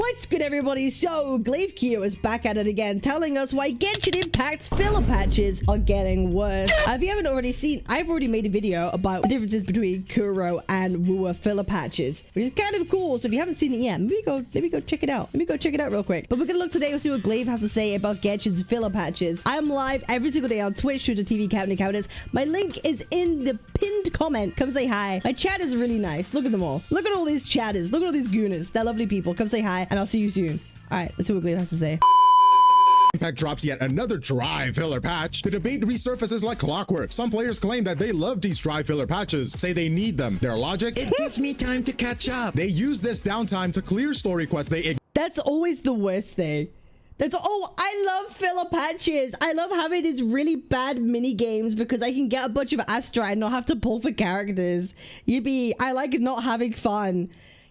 What's good, everybody? So, GlaveKio is back at it again, telling us why Genshin Impact's filler patches are getting worse. If you haven't already seen, I've already made a video about the differences between Kuro and Wua filler patches, which is kind of cool. So if you haven't seen it yet, maybe go check it out. Let me go check it out real quick. But we're gonna look today and see what Glaive has to say about Genshin's filler patches. I'm live every single day on Twitch, TV Cabinetz. My link is in the pinned comment. Come say hi. My chat is really nice. Look at them all. Look at all these chatters. Look at all these gooners. They're lovely people. Come say hi, and I'll see you soon. All right, let's see what Glaive has to say. Impact drops yet another dry filler patch. The debate resurfaces like clockwork. Some players claim that they love these dry filler patches, say they need them. Their logic? It gives me time to catch up. They use this downtime to clear story quests That's always the worst thing. I love filler patches. I love having these really bad mini games because I can get a bunch of Astra and not have to pull for characters. I like not having fun.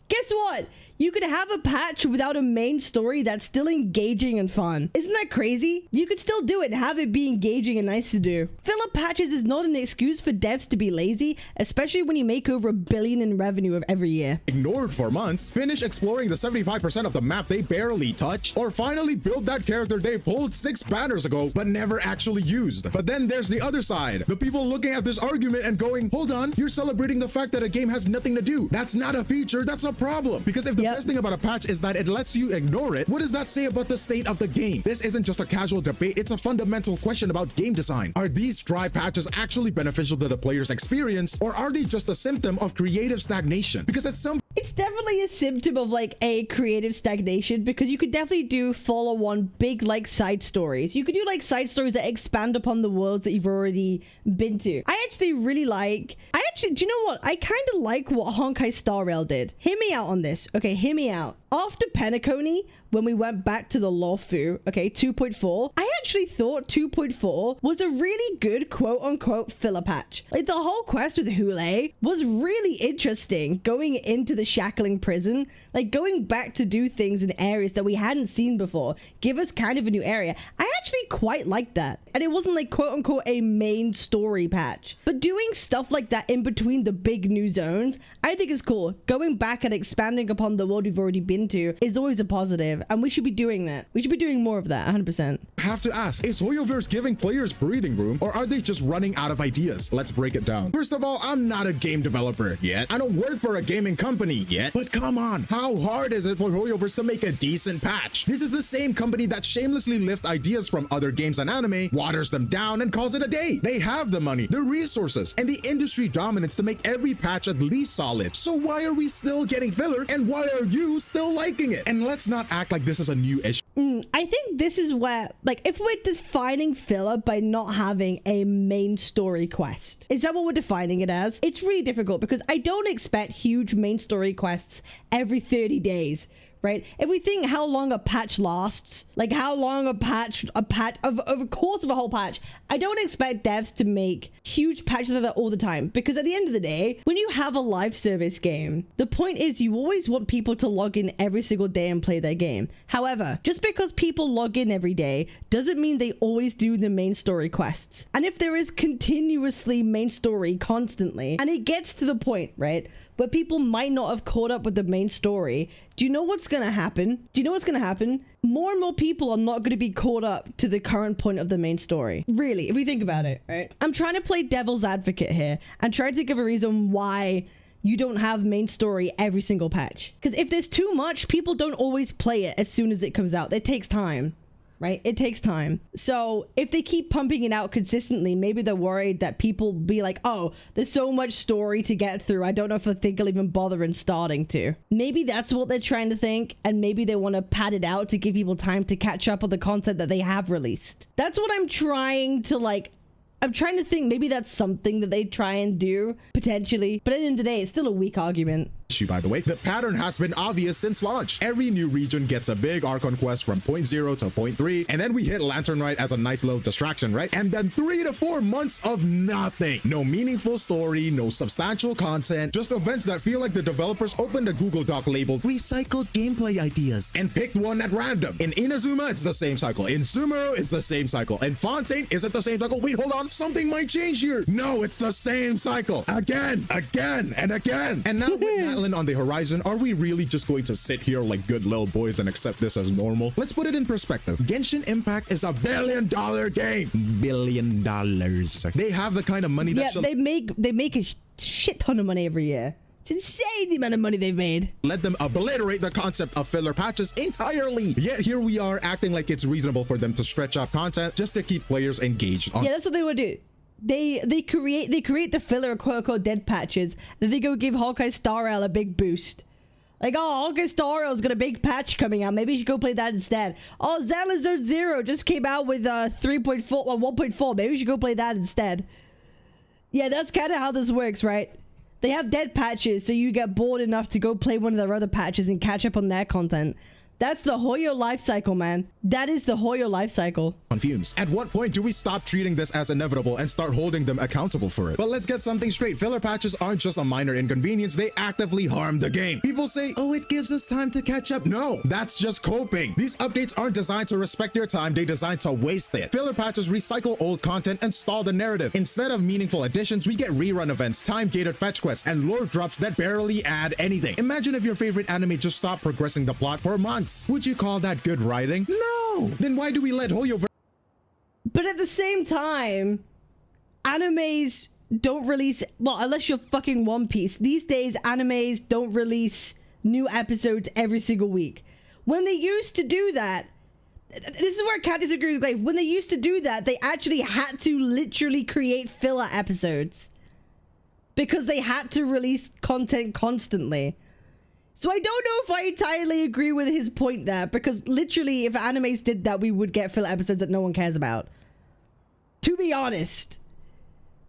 Guess what? You could have a patch without a main story that's still engaging and fun. Isn't that crazy? You could still do it and have it be engaging and nice to do. Filler patches is not an excuse for devs to be lazy, especially when you make over $1 billion in revenue every year. Ignored for months, finish exploring the 75% of the map they barely touched, or finally build that character they pulled 6 banners ago but never actually used. But then there's the other side. The people looking at this argument and going, hold on, you're celebrating the fact that a game has nothing to do. That's not a feature, that's a problem. Because if the best thing about a patch is that it lets you ignore it, what does that say about the state of the game? This isn't just a casual debate, it's a fundamental question about game design. Are these dry patches actually beneficial to the player's experience, or are they just a symptom of creative stagnation? Because it's definitely a symptom of like a creative stagnation, because you could definitely do follow-on big like side stories. You could do like side stories that expand upon the worlds that you've already been to. Do you know what? I kind of like what Honkai Star Rail did. Hear me out on this. Okay, hear me out. After Penacony, when we went back to the Lawfu, okay, 2.4, I actually thought 2.4 was a really good quote-unquote filler patch. Like, the whole quest with Hule was really interesting, going into the shackling prison, like going back to do things in areas that we hadn't seen before, give us kind of a new area. I actually quite liked that. And it wasn't like quote-unquote a main story patch. But doing stuff like that in between the big new zones, I think is cool. Going back and expanding upon the world we've already been to is always a positive, and we should be doing that. We should be doing more of that, 100%. Have to ask, is Hoyoverse giving players breathing room, or are they just running out of ideas? Let's break it down. First of all, I'm not a game developer yet. I don't work for a gaming company yet. But come on, how hard is it for Hoyoverse to make a decent patch? This is the same company that shamelessly lifts ideas from other games and anime, waters them down, and calls it a day. They have the money, the resources, and the industry dominance to make every patch at least solid. So why are we still getting filler, and why are you still liking it? And let's not act like this is a new issue. I think this is where, like, if we're defining filler by not having a main story quest, is that what we're defining it as? It's really difficult because I don't expect huge main story quests every 30 days. Right? If we think how long a patch lasts, like how long a patch over the course of a whole patch, I don't expect devs to make huge patches of that all the time, because at the end of the day, when you have a live service game, the point is you always want people to log in every single day and play their game. However, just because people log in every day doesn't mean they always do the main story quests. And if there is continuously main story constantly, and it gets to the point, right, but people might not have caught up with the main story, do you know what's going to happen? More and more people are not going to be caught up to the current point of the main story. Really, if we think about it, right? I'm trying to play devil's advocate here and try to think of a reason why you don't have main story every single patch. Because if there's too much, people don't always play it as soon as it comes out. It takes time. Right? It takes time. So if they keep pumping it out consistently, maybe they're worried that people be like, oh, there's so much story to get through. I don't know if I think I'll even bother in starting to. Maybe that's what they're trying to think. And maybe they want to pad it out to give people time to catch up on the content that they have released. That's what I'm trying to think. Maybe that's something that they try and do potentially. But at the end of the day, it's still a weak argument. By the way, the pattern has been obvious since launch. Every new region gets a big Archon quest from point 0 to point 3, and then we hit Lantern Rite as a nice little distraction, right? And then 3 to 4 months of nothing. No meaningful story, no substantial content, just events that feel like the developers opened a Google Doc labeled recycled gameplay ideas and picked one at random. In Inazuma, it's the same cycle. In Sumeru, it's the same cycle. In Fontaine, is it the same cycle? Wait, hold on, something might change here. No, it's the same cycle. Again, and again. And now with island on the horizon, are we really just going to sit here like good little boys and accept this as normal? Let's put it in perspective. Genshin Impact is $1 billion game. $1 billion. They have the kind of money that they make a shit ton of money every year. It's insane the amount of money they've made. Let them obliterate the concept of filler patches entirely. Yet here we are acting like it's reasonable for them to stretch out content just to keep players engaged. Yeah, that's what they would do. They create the filler quote unquote dead patches. Then they go give Hawkeye Star Rail a big boost. Like, oh, Hawkeye Star Rail's got a big patch coming out. Maybe you should go play that instead. Oh, Zenless Zone Zero just came out with 3.4 or 1.4. Maybe you should go play that instead. Yeah, that's kind of how this works, right? They have dead patches, so you get bored enough to go play one of their other patches and catch up on their content. That's the Hoyo life cycle, man. That is the Hoyo life cycle. Confused. At what point do we stop treating this as inevitable and start holding them accountable for it? But let's get something straight. Filler patches aren't just a minor inconvenience. They actively harm the game. People say, oh, it gives us time to catch up. No, that's just coping. These updates aren't designed to respect your time. They're designed to waste it. Filler patches recycle old content and stall the narrative. Instead of meaningful additions, we get rerun events, time-gated fetch quests, and lore drops that barely add anything. Imagine if your favorite anime just stopped progressing the plot for months. Would you call that good writing? No! Then why do we let Hoyo... But at the same time, animes don't release... Well, unless you're fucking One Piece. These days, animes don't release new episodes every single week. When they used to do that... This is where I can't disagree with Glaive. When they used to do that, they actually had to literally create filler episodes. Because they had to release content constantly. So I don't know if I entirely agree with his point there, because literally if animes did that, we would get filler episodes that no one cares about. To be honest.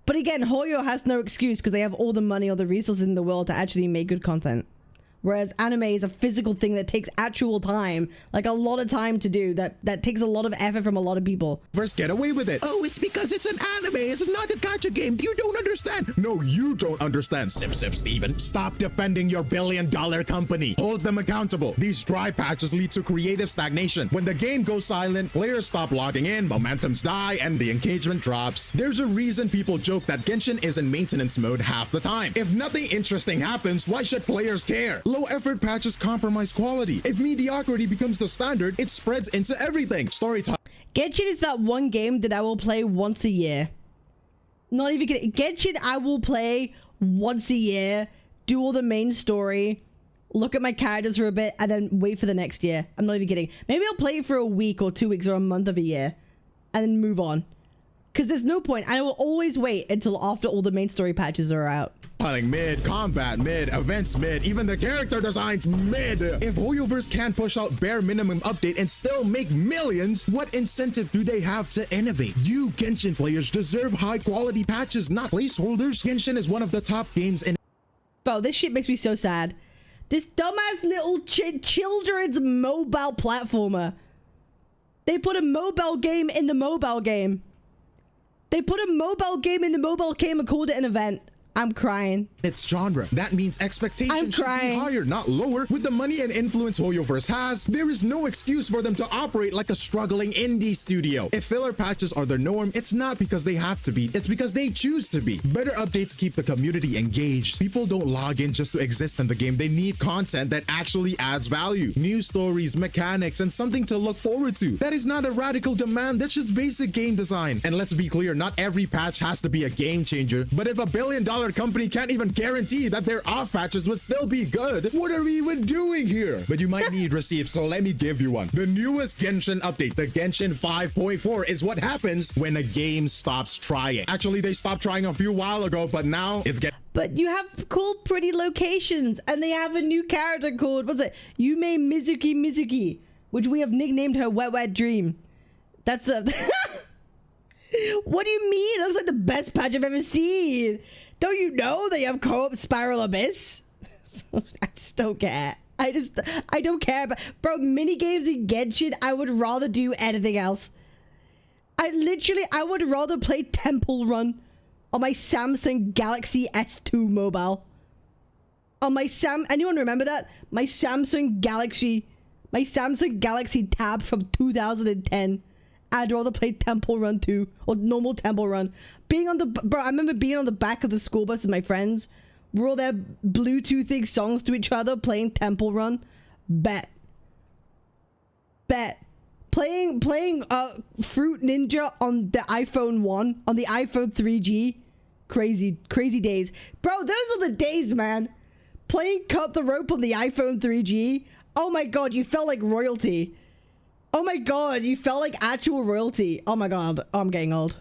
But again, Hoyo has no excuse because they have all the money or the resources in the world to actually make good content. Whereas anime is a physical thing that takes actual time, like a lot of time to do, that takes a lot of effort from a lot of people. First, get away with it. Oh, it's because it's an anime. It's not a gacha game. You don't understand. No, you don't understand, Sip Steven. Stop defending your billion-dollar company. Hold them accountable. These dry patches lead to creative stagnation. When the game goes silent, players stop logging in, momentums die, and the engagement drops. There's a reason people joke that Genshin is in maintenance mode half the time. If nothing interesting happens, why should players care? Low-effort patches compromise quality. If mediocrity becomes the standard, it spreads into everything. Storytime. Genshin is that one game that I will play once a year. Not even kidding. Genshin I will play once a year, do all the main story, look at my characters for a bit, and then wait for the next year. I'm not even kidding. Maybe I'll play it for a week or 2 weeks or a month of a year, and then move on. Because there's no point. I will always wait until after all the main story patches are out. Piling mid, combat mid, events mid, even the character designs mid. If Hoyoverse can push out bare minimum update and still make millions, what incentive do they have to innovate? You Genshin players deserve high quality patches, not placeholders. Genshin is one of the top games in... Bro, this shit makes me so sad. This dumbass little children's mobile platformer. They put a mobile game in the mobile game. They put a mobile game in the mobile game and called it an event. I'm crying. Its genre. That means expectations should be higher, not lower. With the money and influence Hoyoverse has, there is no excuse for them to operate like a struggling indie studio. If filler patches are their norm, it's not because they have to be, it's because they choose to be. Better updates keep the community engaged. People don't log in just to exist in the game. They need content that actually adds value. New stories, mechanics, and something to look forward to. That is not a radical demand, that's just basic game design. And let's be clear, not every patch has to be a game changer, but if $1 billion company can't even guarantee that their off patches would still be good, what are we even doing here? But you might need receipts, so let me give you one. The newest Genshin update, the Genshin 5.4, is what happens when a game stops trying. Actually, they stopped trying a few while ago, but now it's getting... But you have cool, pretty locations, and they have a new character called, what's it? Yume Mizuki, which we have nicknamed her Wet Wet Dream. That's a... What do you mean? It looks like the best patch I've ever seen. Don't you know they have co-op Spiral Abyss? I just don't care. I don't care about... Bro, minigames in Genshin, I would rather do anything else. I would rather play Temple Run on my Samsung Galaxy S2 mobile. On my anyone remember that? My Samsung Galaxy Tab from 2010. I'd rather play Temple Run 2 or normal Temple Run. Bro, I remember being on the back of the school bus with my friends, We're all there Bluetoothing songs to each other, playing Temple Run. Bet. Playing Fruit Ninja on the iPhone 1, on the iPhone 3G. Crazy days. Bro, those are the days, man. Playing Cut the Rope on the iPhone 3G. Oh my god, you felt like royalty. Oh my god, you felt like actual royalty. Oh my god, I'm getting old.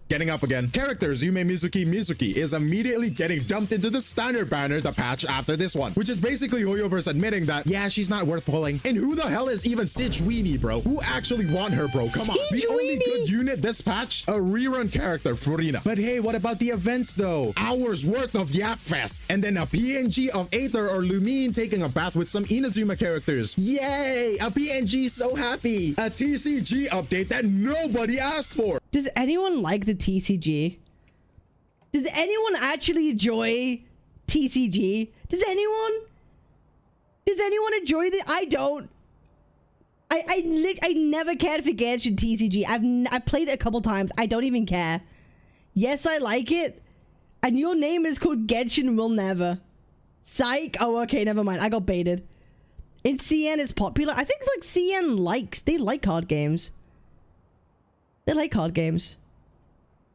Getting up again. Characters Yume Mizuki is immediately getting dumped into the standard banner, the patch after this one, which is basically Hoyoverse admitting that, yeah, she's not worth pulling. And who the hell is even Sijuini, bro? Who actually want her, bro? Come on. The only good unit this patch, a rerun character, Furina. But hey, what about the events though? Hours worth of Yap Fest, and then a PNG of Aether or Lumine taking a bath with some Inazuma characters. Yay! A PNG, so happy. A TCG update that nobody asked for. Does anyone like the TCG? Does anyone actually enjoy TCG? Does anyone enjoy the? I don't. I never cared for Genshin TCG. I've played it a couple times. I don't even care. Yes, I like it. And your name is called Genshin Will Never. Psych. Oh, okay, never mind. I got baited. In CN it's popular. I think it's like CN they like card games. They like card games.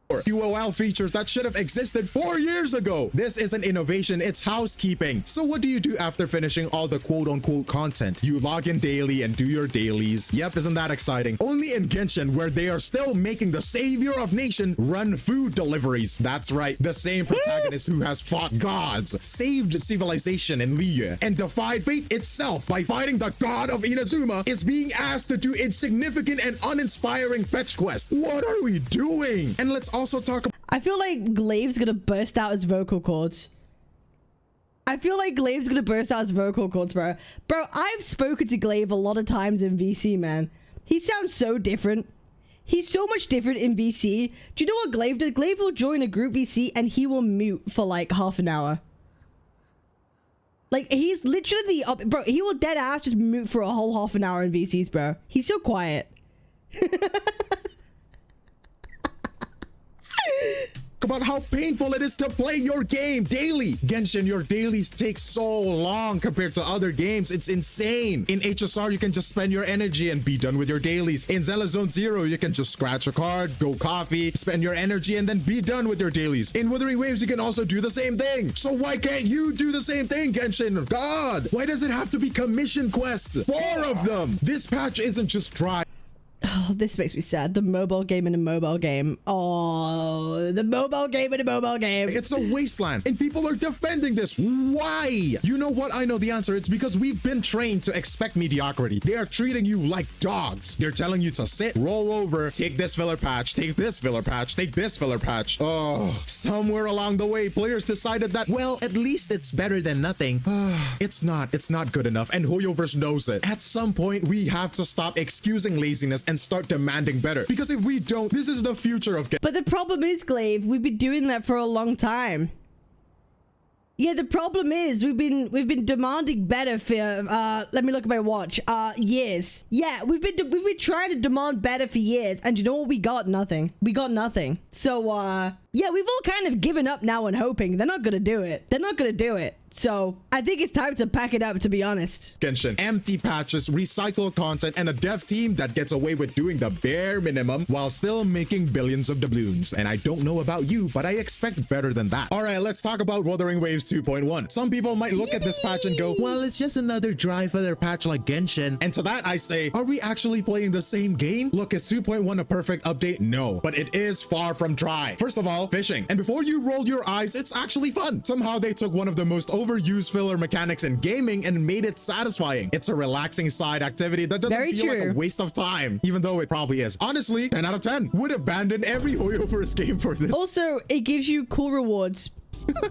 UOL features that should have existed 4 years ago. This is an innovation, it's housekeeping. So what do you do after finishing all the quote-unquote content? You log in daily and do your dailies. Yep, isn't that exciting? Only in Genshin, where they are still making the savior of nation run food deliveries. That's right, the same protagonist who has fought gods, saved civilization in Liyue, and defied fate itself by fighting the god of Inazuma is being asked to do insignificant and uninspiring fetch quests. What are we doing? And let's also talk about— I feel like Glaive's gonna burst out his vocal cords. Bro. Bro, I've spoken to Glaive a lot of times in VC, man. He sounds so different. He's so much different in VC. Do you know what Glaive does? Glaive will join a group VC and he will mute for like half an hour. Like, he's literally bro, he will dead ass just mute for a whole half an hour in VCs, bro. He's so quiet. about how painful it is to play your game daily. Genshin, your dailies take so long compared to other games. It's insane. In HSR, you can just spend your energy and be done with your dailies. In Zelda Zone Zero, you can just scratch a card, go coffee, spend your energy, and then be done with your dailies. In Wuthering Waves, you can also do the same thing. So why can't you do the same thing, Genshin? God, why does it have to be commission quests? 4 of them. This patch isn't just dry. Oh, this makes me sad. The mobile game in a mobile game. Oh, the mobile game in a mobile game. It's a wasteland, and people are defending this. Why? You know what? I know the answer. It's because we've been trained to expect mediocrity. They are treating you like dogs. They're telling you to sit, roll over, take this filler patch, take this filler patch, take this filler patch. Oh, somewhere along the way, players decided that, well, at least it's better than nothing. It's not good enough, and Hoyoverse knows it. At some point, we have to stop excusing laziness and start demanding better, because if we don't, this is the future of. But the problem is, Glaive, we've been doing that for a long time. Yeah, the problem is we've been demanding better for let me look at my watch. Years. Yeah, we've been trying to demand better for years, and you know what? We got nothing. We got nothing. So yeah, we've all kind of given up now and hoping they're not gonna do it. They're not gonna do it. So I think it's time to pack it up, to be honest. Genshin, empty patches, recycled content, and a dev team that gets away with doing the bare minimum while still making billions of doubloons. And I don't know about you, but I expect better than that. All right, let's talk about Wuthering Waves 2.1. Some people might look at this patch and go, well, it's just another dry filler patch like Genshin. And to that I say, are we actually playing the same game? Look, is 2.1 a perfect update? No, but it is far from dry. First of all, fishing. And before you roll your eyes, it's actually fun. Somehow they took one of the most overused filler mechanics in gaming and made it satisfying. It's a relaxing side activity that doesn't feel like a waste of time, even though it probably is. Honestly, 10 out of 10. Would abandon every Hoyoverse game for this. Also, it gives you cool rewards.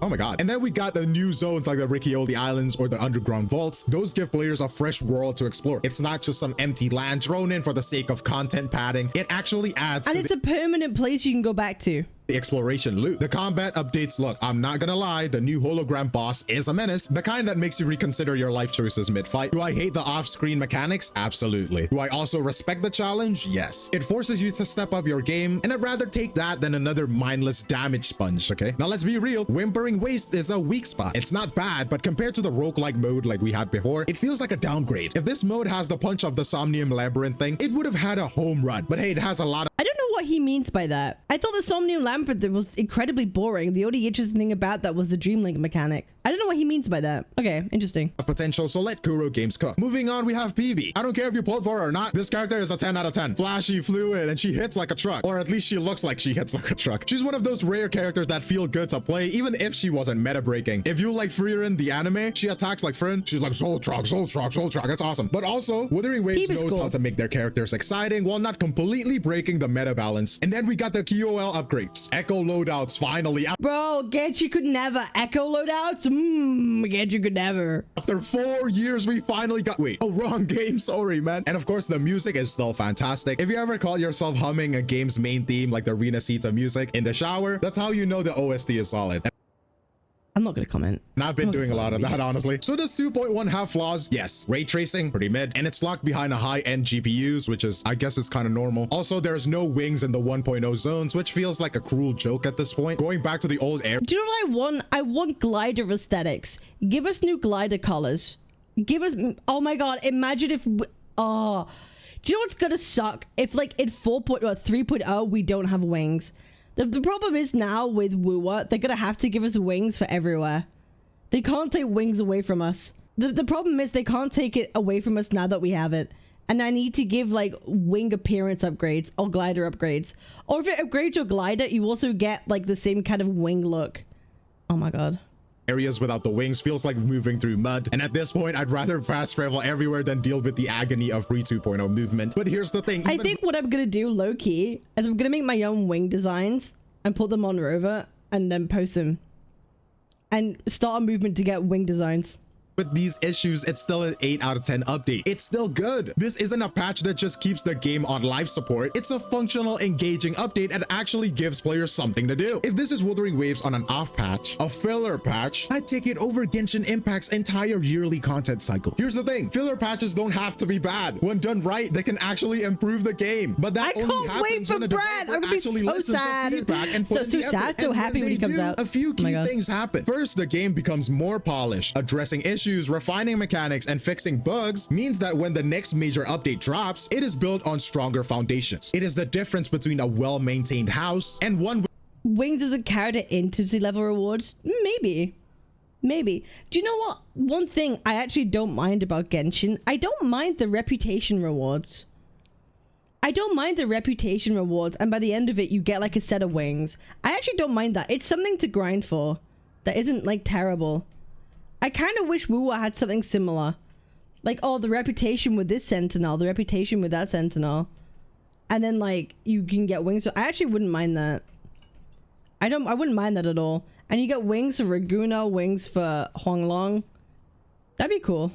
Oh my god. And then we got the new zones like the Riccioli Islands or the underground vaults. Those give players a fresh world to explore. It's not just some empty land thrown in for the sake of content padding. It actually adds and it's a permanent place you can go back to. the exploration loop. The combat updates, look, I'm not gonna lie, the new hologram boss is a menace, the kind that makes you reconsider your life choices mid-fight. Do I hate the off-screen mechanics? Absolutely. Do I also respect the challenge? Yes. It forces you to step up your game, and I'd rather take that than another mindless damage sponge, okay? Now let's be real, Whimpering Waste is a weak spot. It's not bad, but compared to the roguelike mode like we had before, it feels like a downgrade. If this mode has the punch of the Somnium Labyrinth thing, it would have had a home run. But hey, it has a lot of— I don't know what he means by that. I thought the Somnium Labyrinth was incredibly boring. The only interesting thing about that was the Dreamlink mechanic. I don't know what he means by that. Okay, interesting. potential, so let Kuro Games cook. Moving on, we have PV. I don't care if you pulled for her or not, this character is a 10 out of 10. Flashy, fluid, and she hits like a truck. Or at least she looks like she hits like a truck. She's one of those rare characters that feel good to play, even if she wasn't meta breaking. If you like Frieren the anime, she attacks like Frieren. She's like Soul Truck, Soul Truck, Soul Truck. It's awesome. But also, Wuthering Waves knows how to make their characters exciting while not completely breaking the meta balance. And then we got the QOL upgrades. Echo loadouts finally out. Bro, Genshin could never. Echo loadouts? Genshin could never. After 4 years, we finally got— wait, oh, wrong game, sorry, man. And of course, the music is still fantastic. If you ever call yourself humming a game's main theme like the Arena Seats of music in the shower, that's how you know the OST is solid. I'm not gonna comment. And I've been doing a lot of that, honestly. So does 2.1 have flaws? Yes. Ray tracing, pretty mid. And it's locked behind a high-end GPUs, which is, I guess it's kind of normal. Also, there's no wings in the 1.0 zones, which feels like a cruel joke at this point. Going back to the old air— do you know what I want? I want glider aesthetics. Give us new glider colors. Give us— oh my god, imagine if— oh. Do you know what's gonna suck? If like in 3.0 we don't have wings. The problem is now with Wuwa, they're gonna have to give us wings for everywhere. They can't take wings away from us. The problem is they can't take it away from us now that we have it. And I need to give like wing appearance upgrades or glider upgrades. Or if it upgrades your glider, you also get like the same kind of wing look. Oh my god. areas without the wings feels like moving through mud, and at this point I'd rather fast travel everywhere than deal with the agony of Free 2.0 movement. But here's the thing, I think what I'm gonna do low-key is I'm gonna make my own wing designs and put them on Rover and then post them and start a movement to get wing designs. With these issues, it's still an 8 out of 10 update. It's still good. This isn't a patch that just keeps the game on life support. It's a functional, engaging update and actually gives players something to do. If this is Wuthering Waves on an off patch, a filler patch, I'd take it over Genshin Impact's entire yearly content cycle. Here's the thing, filler patches don't have to be bad. When done right, they can actually improve the game. But that only happens when a developer actually listens to feedback and put in the effort. So happy when he comes out. A few key things happen. First, the game becomes more polished, addressing issues, refining mechanics, and fixing bugs means that when the next major update drops, it is built on stronger foundations. It is the difference between a well-maintained house and one— Wing doesn't carry the intimacy level rewards? Maybe. Do you know what? One thing I actually don't mind about Genshin, I don't mind the reputation rewards. And by the end of it, you get like a set of wings. I actually don't mind that. It's something to grind for. That isn't like terrible. I kind of wish Wuwa had something similar. Like, oh, the reputation with this sentinel, the reputation with that sentinel. And then, like, you can get wings. So I actually wouldn't mind that. I wouldn't mind that at all. And you get wings for Raguna, wings for Huanglong. That'd be cool.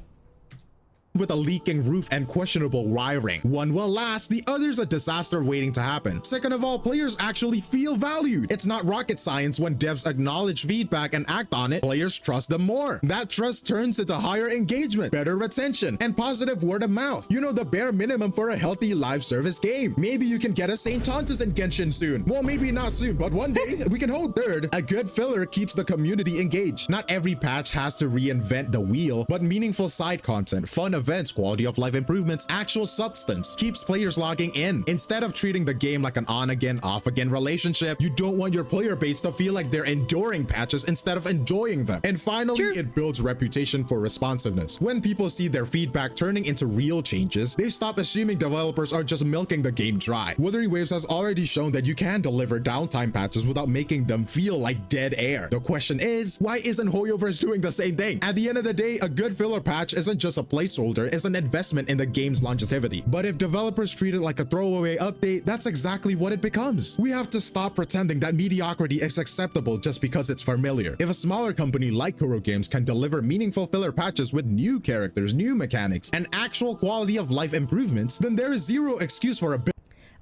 With a leaking roof and questionable wiring. One will last, the other's a disaster waiting to happen. Second of all, players actually feel valued. It's not rocket science when devs acknowledge feedback and act on it. Players trust them more. That trust turns into higher engagement, better retention, and positive word of mouth. You know, the bare minimum for a healthy live service game. Maybe you can get a St. Tontus in Genshin soon. Well, maybe not soon, but one day we can hope. Third, a good filler keeps the community engaged. Not every patch has to reinvent the wheel, but meaningful side content, fun events, quality of life improvements, actual substance keeps players logging in. Instead of treating the game like an on again, off again relationship, you don't want your player base to feel like they're enduring patches instead of enjoying them. And finally, it builds reputation for responsiveness. When people see their feedback turning into real changes, they stop assuming developers are just milking the game dry. Wuthering Waves has already shown that you can deliver downtime patches without making them feel like dead air. The question is, why isn't Hoyoverse doing the same thing? At the end of the day, a good filler patch isn't just a placeholder, it's an investment in the game's longevity. But if developers treat it like a throwaway update, that's exactly what it becomes. We have to stop pretending that mediocrity is acceptable just because it's familiar. If a smaller company like Kuro Games can deliver meaningful filler patches with new characters, new mechanics, and actual quality of life improvements, then there is zero excuse for a bit.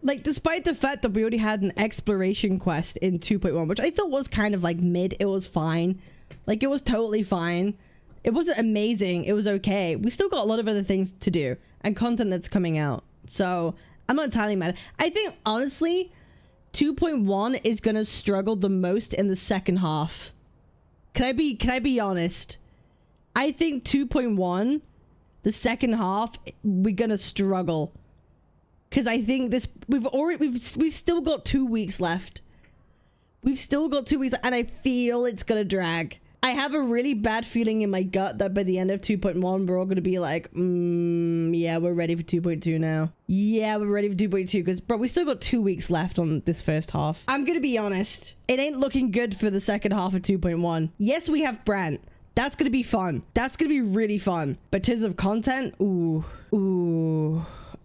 Like, despite the fact that we already had an exploration quest in 2.1, which I thought was kind of like mid, it was fine. Like, it was totally fine. It wasn't amazing. It was okay. We still got a lot of other things to do and content that's coming out. So I'm not entirely mad. I think, honestly, 2.1 is going to struggle the most in the second half. Can I be honest? I think 2.1, the second half, we're going to struggle. Because I think this, we've still got 2 weeks left. We've still got 2 weeks, and I feel it's going to drag. I have a really bad feeling in my gut that by the end of 2.1, we're all going to be like, yeah, we're ready for 2.2 now. Yeah, we're ready for 2.2 because, bro, we still got 2 weeks left on this first half. I'm going to be honest. It ain't looking good for the second half of 2.1. Yes, we have Brent. That's going to be fun. That's going to be really fun. But in terms of content, ooh.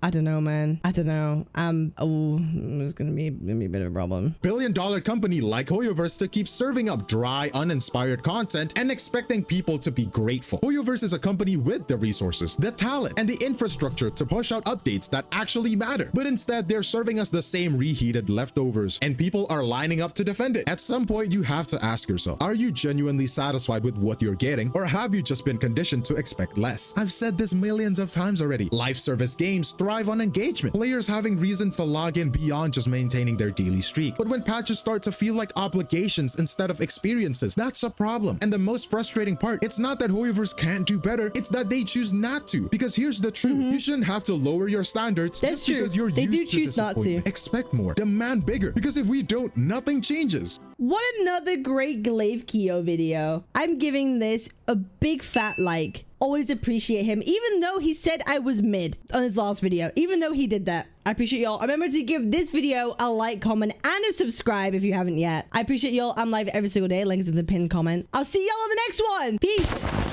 I don't know, man. I don't know. It's gonna be a bit of a problem. Billion-dollar company like Hoyoverse to keep serving up dry, uninspired content and expecting people to be grateful. Hoyoverse is a company with the resources, the talent, and the infrastructure to push out updates that actually matter. But instead, they're serving us the same reheated leftovers, and people are lining up to defend it. At some point, you have to ask yourself, are you genuinely satisfied with what you're getting, or have you just been conditioned to expect less? I've said this millions of times already. Live service games thrive on engagement, players having reason to log in beyond just maintaining their daily streak. But when patches start to feel like obligations instead of experiences, that's a problem. And the most frustrating part, it's not that Hoyoverse can't do better, it's that they choose not to. Because here's the truth, you shouldn't have to lower your standards just because you're used to disappointment. Expect more, demand bigger, because if we don't, nothing changes. What another great Glaive Keo video. I'm giving this a big fat like. Always appreciate him, even though he said I was mid on his last video. Even though he did that, I appreciate y'all. Remember to give this video a like, comment, and a subscribe if you haven't yet. I appreciate y'all. I'm live every single day. Links in the pinned comment. I'll see y'all on the next one. Peace.